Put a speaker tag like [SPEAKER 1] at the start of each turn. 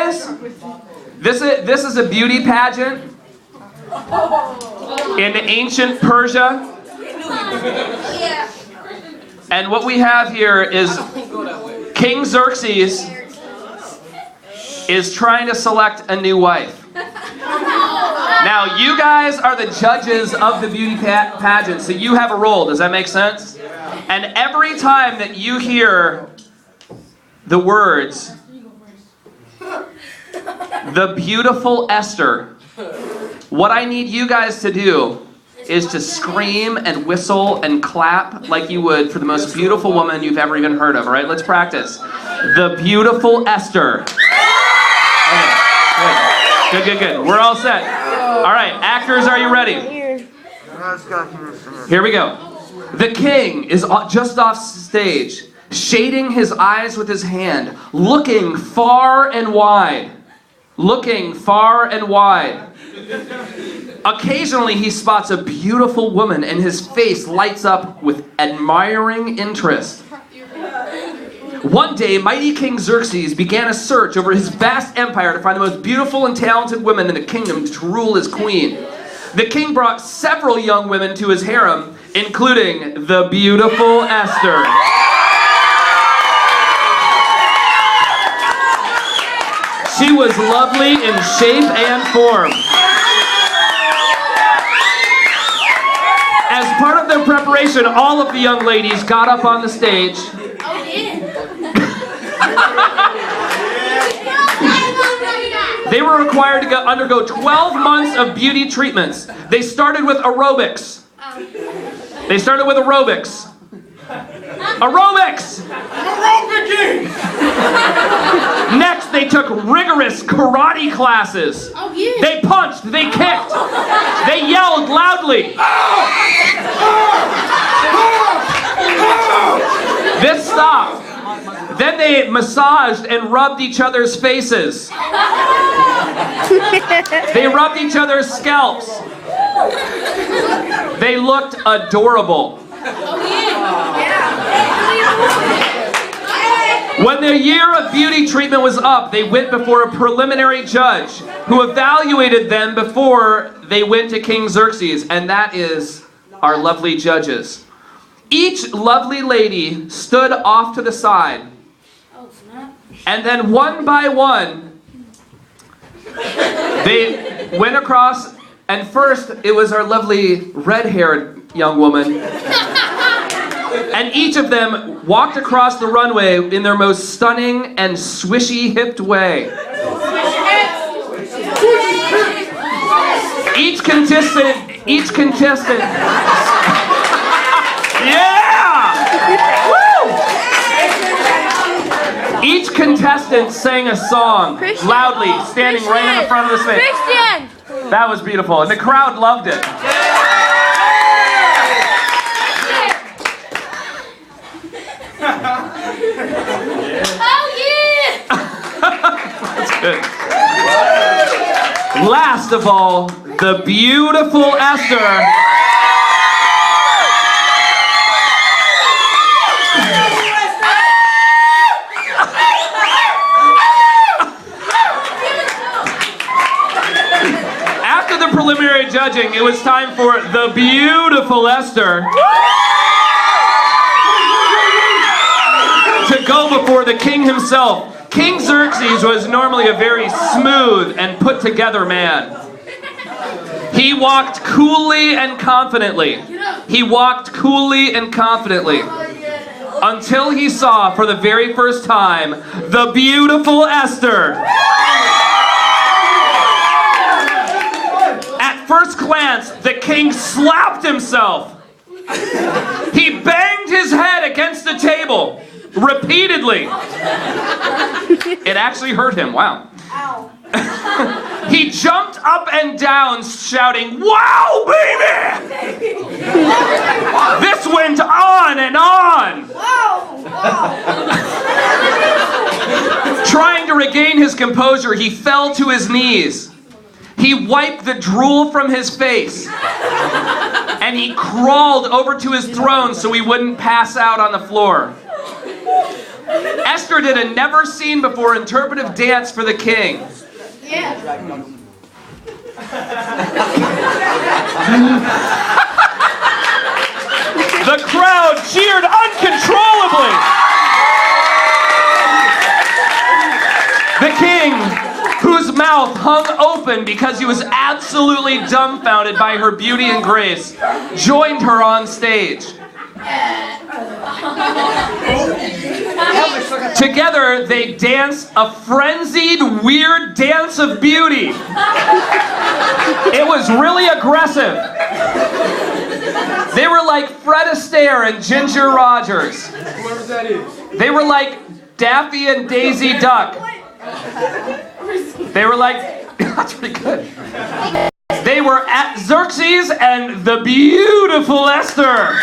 [SPEAKER 1] this? This is a beauty pageant in ancient Persia. And what we have here is King Xerxes is trying to select a new wife. Now, you guys are the judges of the beauty pageant, so you have a role. Does that make sense? And every time that you hear the words, the beautiful Esther, what I need you guys to do is to scream and whistle and clap like you would for the most beautiful woman you've ever even heard of. All right, let's practice. The beautiful Esther. Okay, good. We're all set. All right, actors, are you ready? Here we go. The king is just off stage, shading his eyes with his hand, looking far and wide. Looking far and wide. Occasionally he spots a beautiful woman and his face lights up with admiring interest. One day, mighty King Xerxes began a search over his vast empire to find the most beautiful and talented women in the kingdom to rule as queen. The king brought several young women to his harem, including the beautiful Esther. She was lovely in shape and form. As part of their preparation, all of the young ladies got up on the stage. They were required to undergo 12 months of beauty treatments. They started with aerobics. Aerobics! Next, they took rigorous karate classes. They punched, they kicked, they yelled loudly. This stopped. Then they massaged and rubbed each other's faces. They rubbed each other's scalps. They looked adorable. When their year of beauty treatment was up, they went before a preliminary judge who evaluated them before they went to King Xerxes, and that is our lovely judges. Each lovely lady stood off to the side, and then one by one, they went across, and first it was our lovely red-haired young woman. And each of them walked across the runway in their most stunning and swishy-hipped way. Each contestant. Yeah! Woo! Each contestant sang a song loudly, standing right in the front of the stage. That was beautiful, and the crowd loved it.
[SPEAKER 2] Oh yeah!
[SPEAKER 1] That's good. Last of all, the beautiful Esther. After the preliminary judging, it was time for the beautiful Esther to go before the king himself. King Xerxes was normally a very smooth and put-together man. He walked coolly and confidently. Until he saw, for the very first time, the beautiful Esther. At first glance, the king slapped himself. He banged his head against the table. Repeatedly. It actually hurt him. Wow.
[SPEAKER 2] Ow.
[SPEAKER 1] He jumped up and down shouting, "Wow, baby!" This went on and on. Trying to regain his composure, he fell to his knees. He wiped the drool from his face. And he crawled over to his throne so he wouldn't pass out on the floor. Esther did a never-seen-before interpretive dance for the king.
[SPEAKER 2] Yeah.
[SPEAKER 1] The crowd cheered uncontrollably. The king, whose mouth hung open because he was absolutely dumbfounded by her beauty and grace, joined her on stage. Together, they danced a frenzied, weird dance of beauty. It was really aggressive. They were like Fred Astaire and Ginger Rogers.
[SPEAKER 3] Whoever that is.
[SPEAKER 1] They were like Daffy and Daisy Duck. They were like, that's pretty good. They were at Xerxes and the beautiful Esther.